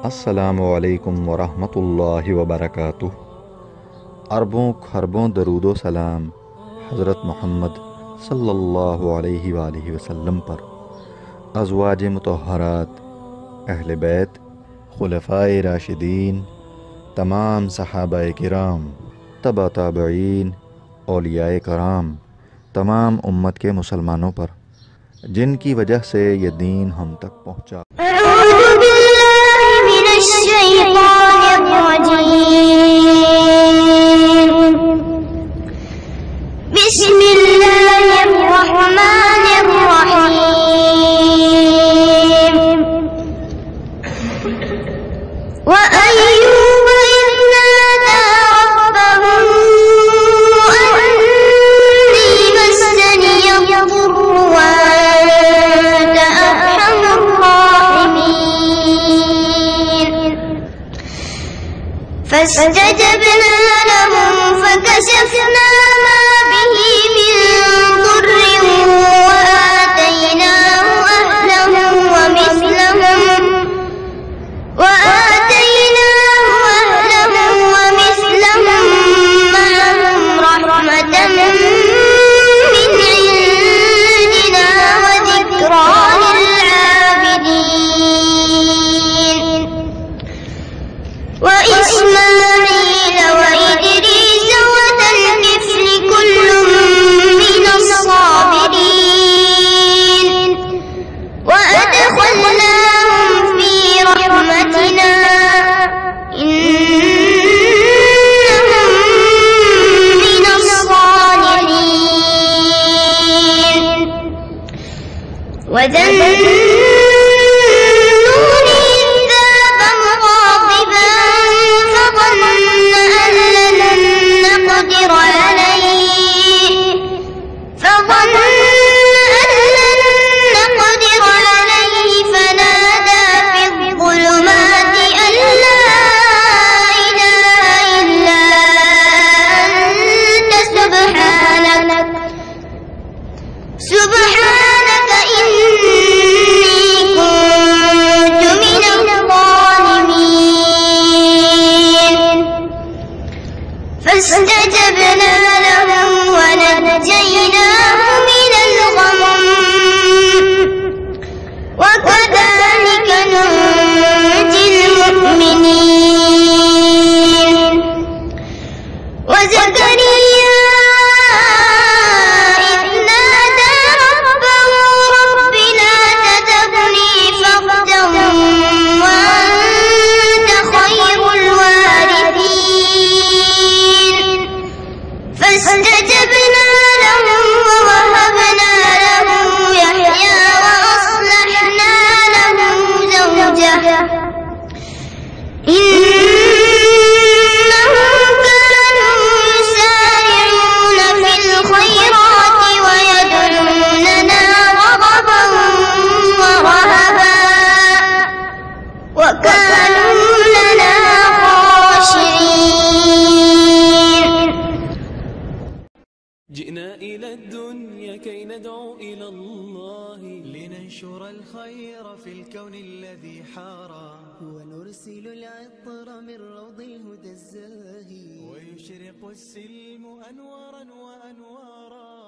अस्सलामु अलैकुम वरहमतुल्लाहि वबरकातुह। अरबों खरबों दरूदो सलाम हज़रत मोहम्मद सल्लल्लाहु अलैहि वालैहि वसल्लम पर, अज़वाज मुतहहरात, अहले बैत, खुलफ़ाए राशिदीन, तमाम सहाबाए किराम, तबा ताबईन, औलियाए कराम, तमाम उम्मत के मुसलमानों पर जिनकी वजह से ये दीन हम तक पहुँचा। فاستجبنا له فكشفنا ما به من ضر وآتيناه أهله ومثلهم معهم رحمة من عندنا وذكرى للعابدين. وإسماعيل وإدريس وذا الكفل كل من الصابرين وأدخلناهم في رحمتنا إنهم من الصالحين. وذا سبحانك إني كنت من الظالمين. فاستجبنا له ونجيناه من الغم وكذلك ننجي المؤمنين. وزكريا فاستجبنا له ووهبنا له يحيى وأصلحنا له زوجه إنهم كانوا يسارعون في الخيرات ويدعوننا رغبا ورهبا وكانوا لنا خاشعين. جئنا إلى الدنيا كي ندعو إلى الله، لننشر الخير في الكون الذي حارى، ونرسل العطر من روض الهدى الزاهي، ويشرق السلم أنوارا وأنوارا.